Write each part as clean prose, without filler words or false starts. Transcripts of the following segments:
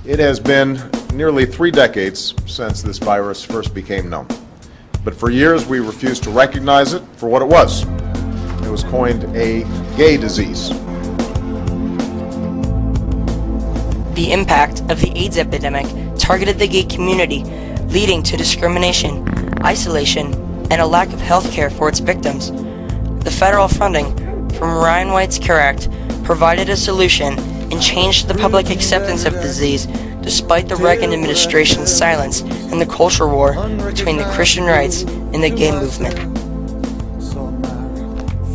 It has been nearly 3 decades since this virus first became known. But for years we refused to recognize it for what it was. It was coined a gay disease. The impact of the AIDS epidemic targeted the gay community, leading to discrimination, isolation, and a lack of health care for its victims. The federal funding from Ryan White's Care Act provided a solution and changed the public acceptance of the disease despite the Reagan administration's silence and the culture war between the Christian rights and the gay movement.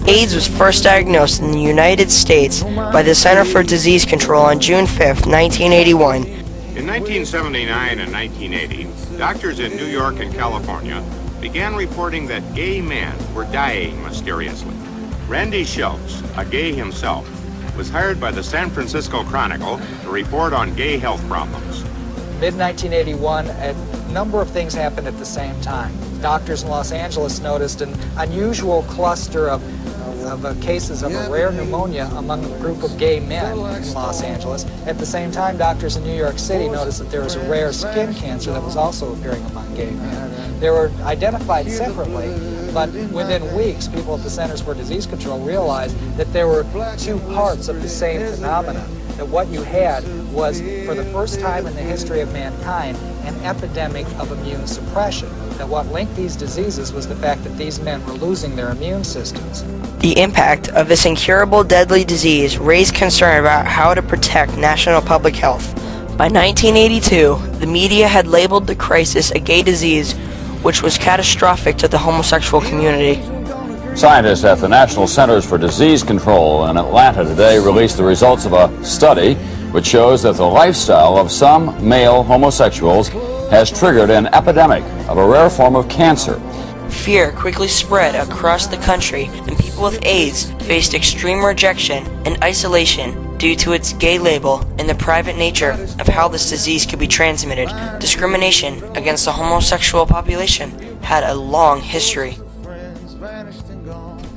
AIDS was first diagnosed in the United States by the Center for Disease Control on June 5, 1981. In 1979 and 1980, doctors in New York and California began reporting that gay men were dying mysteriously. Randy Schultz, a gay himself, was hired by the San Francisco Chronicle to report on gay health problems. Mid-1981, a number of things happened at the same time. Doctors in Los Angeles noticed an unusual cluster of cases of a rare pneumonia among a group of gay men in Los Angeles. At the same time, doctors in New York City noticed that there was a rare skin cancer that was also appearing among gay men. They were identified separately, but within weeks, people at the Centers for Disease Control realized that there were two parts of the same phenomenon, that what you had was, for the first time in the history of mankind, an epidemic of immune suppression. That what linked these diseases was the fact that these men were losing their immune systems. The impact of this incurable deadly disease raised concern about how to protect national public health. By 1982, the media had labeled the crisis a gay disease, which was catastrophic to the homosexual community. Scientists at the National Centers for Disease Control in Atlanta today released the results of a study which shows that the lifestyle of some male homosexuals has triggered an epidemic of a rare form of cancer. Fear quickly spread across the country, and people with AIDS faced extreme rejection and isolation due to its gay label and the private nature of how this disease could be transmitted. Discrimination against the homosexual population had a long history.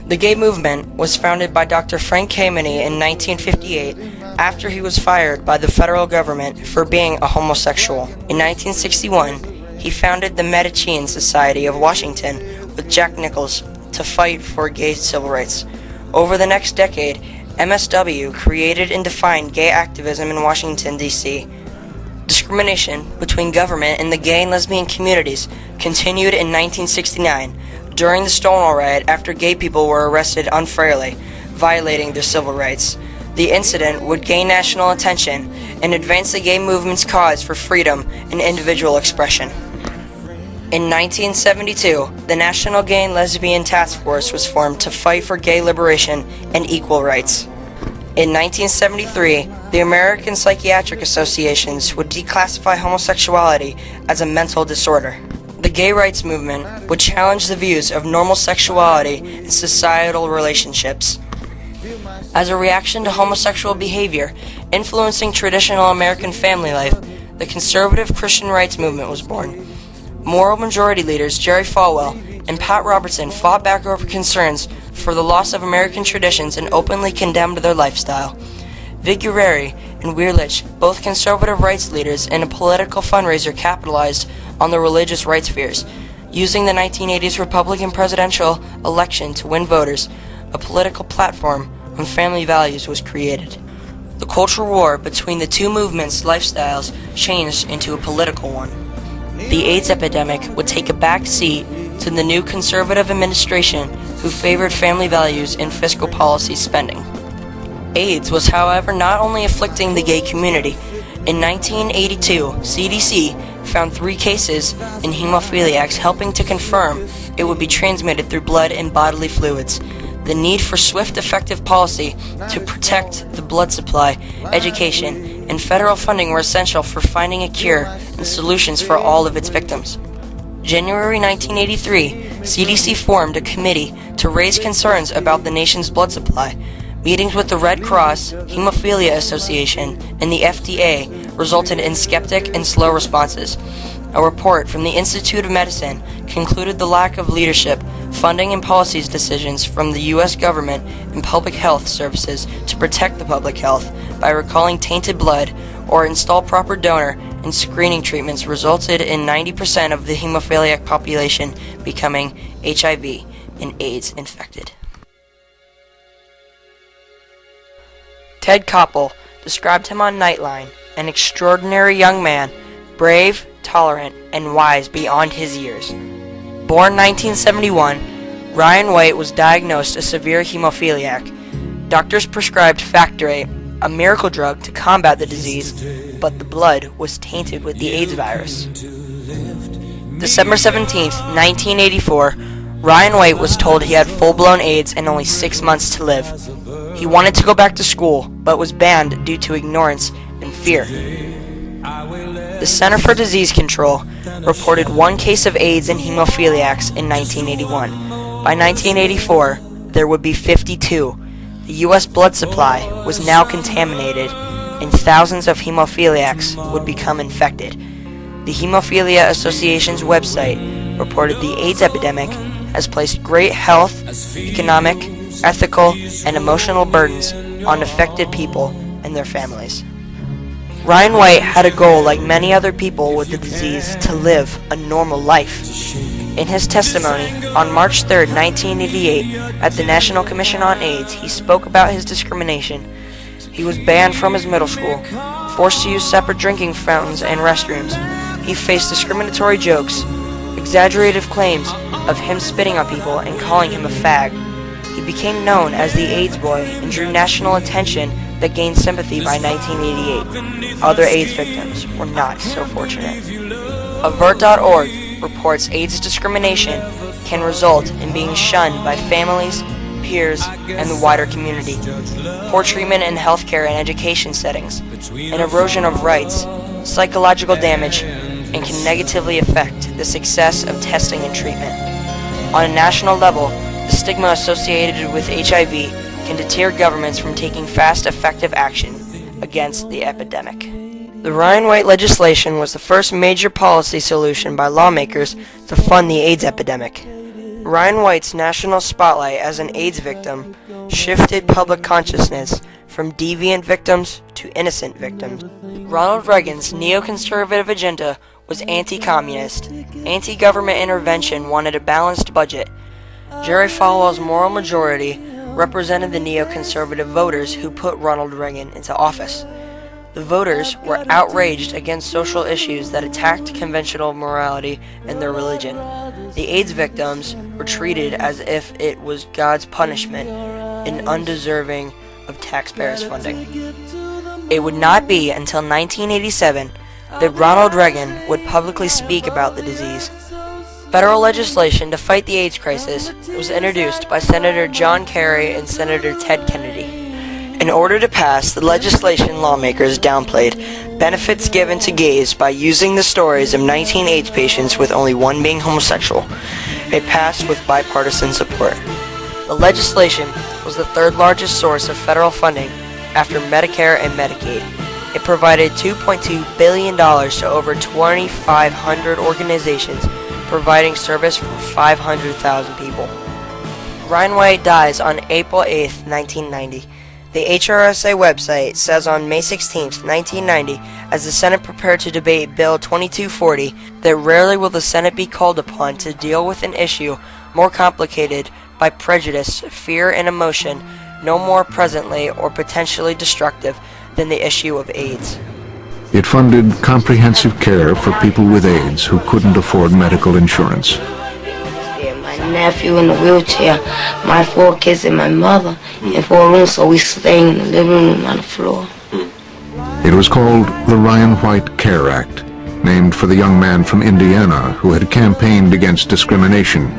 The gay movement was founded by Dr. Frank Kameny in 1958 after he was fired by the federal government for being a homosexual. In 1961, he founded the Medicean Society of Washington with Jack Nichols to fight for gay civil rights. Over the next decade, MSW created and defined gay activism in Washington, D.C. Discrimination between government and the gay and lesbian communities continued in 1969 during the Stonewall Riot after gay people were arrested unfairly, violating their civil rights. The incident would gain national attention and advance the gay movement's cause for freedom and individual expression. In 1972, the National Gay and Lesbian Task Force was formed to fight for gay liberation and equal rights. In 1973, the American Psychiatric Associations would declassify homosexuality as a mental disorder. The gay rights movement would challenge the views of normal sexuality and societal relationships. As a reaction to homosexual behavior influencing traditional American family life, the conservative Christian rights movement was born. Moral majority leaders Jerry Falwell and Pat Robertson fought back over concerns for the loss of American traditions and openly condemned their lifestyle. Vigureri and Weirlich, both conservative rights leaders and a political fundraiser, capitalized on the religious rights fears, using the 1980s Republican presidential election to win voters. A political platform on family values was created. The cultural war between the two movements' lifestyles changed into a political one. The AIDS epidemic would take a back seat to the new conservative administration who favored family values and fiscal policy spending. AIDS was, however, not only afflicting the gay community. In 1982, CDC found 3 cases in hemophiliacs, helping to confirm it would be transmitted through blood and bodily fluids. The need for swift, effective policy to protect the blood supply, education, and federal funding were essential for finding a cure and solutions for all of its victims. January 1983, CDC formed a committee to raise concerns about the nation's blood supply. Meetings with the Red Cross, Hemophilia Association, and the FDA resulted in skeptic and slow responses. A report from the Institute of Medicine concluded the lack of leadership, funding, and policies decisions from the U.S. government and public health services to protect the public health by recalling tainted blood or install proper donor and screening treatments resulted in 90% of the hemophiliac population becoming HIV and AIDS infected. Ted Koppel described him on Nightline, an extraordinary young man, brave, tolerant, and wise beyond his years. Born 1971, Ryan White was diagnosed a severe hemophiliac. Doctors prescribed Factor, a miracle drug to combat the disease, but the blood was tainted with the AIDS virus. December 17, 1984, Ryan White was told he had full-blown AIDS and only 6 months to live. He wanted to go back to school, but was banned due to ignorance and fear. The Center for Disease Control reported 1 case of AIDS in hemophiliacs in 1981. By 1984, there would be 52. The U.S. blood supply was now contaminated, and thousands of hemophiliacs would become infected. The Hemophilia Association's website reported the AIDS epidemic has placed great health, economic, ethical, and emotional burdens on affected people and their families. Ryan White had a goal, like many other people with the disease, to live a normal life. In his testimony on March 3, 1988, at the National Commission on AIDS, he spoke about his discrimination. He was banned from his middle school, forced to use separate drinking fountains and restrooms. He faced discriminatory jokes, exaggerated claims of him spitting on people and calling him a fag. He became known as the AIDS boy and drew national attention that gained sympathy by 1988. Other AIDS victims were not so fortunate. Avert.org reports AIDS discrimination can result in being shunned by families, peers, and the wider community, poor treatment in healthcare and education settings, an erosion of rights, psychological damage, and can negatively affect the success of testing and treatment. On a national level, the stigma associated with HIV can deter governments from taking fast, effective action against the epidemic. The Ryan White legislation was the first major policy solution by lawmakers to fund the AIDS epidemic. Ryan White's national spotlight as an AIDS victim shifted public consciousness from deviant victims to innocent victims. Ronald Reagan's neoconservative agenda was anti-communist. Anti-government intervention wanted a balanced budget. Jerry Falwell's moral majority represented the neoconservative voters who put Ronald Reagan into office. The voters were outraged against social issues that attacked conventional morality and their religion. The AIDS victims were treated as if it was God's punishment and undeserving of taxpayers' funding. It would not be until 1987 that Ronald Reagan would publicly speak about the disease. Federal legislation to fight the AIDS crisis was introduced by Senator John Kerry and Senator Ted Kennedy. In order to pass the legislation, lawmakers downplayed benefits given to gays by using the stories of 19 AIDS patients with only one being homosexual. It passed with bipartisan support. The legislation was the third largest source of federal funding after Medicare and Medicaid. It provided $2.2 billion to over 2,500 organizations, providing service for 500,000 people. Ryan White dies on April 8, 1990. The HRSA website says on May 16, 1990, as the Senate prepared to debate Bill 2240, that rarely will the Senate be called upon to deal with an issue more complicated by prejudice, fear, and emotion, no more presently or potentially destructive than the issue of AIDS. It funded comprehensive care for people with AIDS who couldn't afford medical insurance. My nephew in the wheelchair, my 4 kids and my mother in 4 rooms, so we staying in the living room on the floor. It was called the Ryan White Care Act, named for the young man from Indiana who had campaigned against discrimination.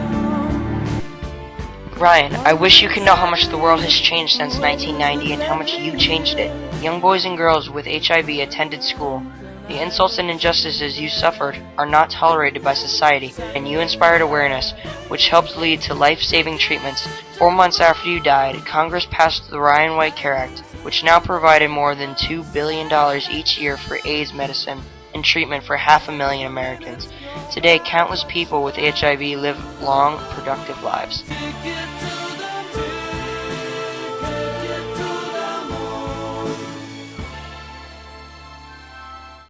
Ryan, I wish you could know how much the world has changed since 1990 and how much you changed it. Young boys and girls with HIV attended school. The insults and injustices you suffered are not tolerated by society, and you inspired awareness, which helped lead to life-saving treatments. 4 months after you died, Congress passed the Ryan White Care Act, which now provided more than $2 billion each year for AIDS medicine and treatment for 500,000 Americans. Today, countless people with HIV live long, productive lives.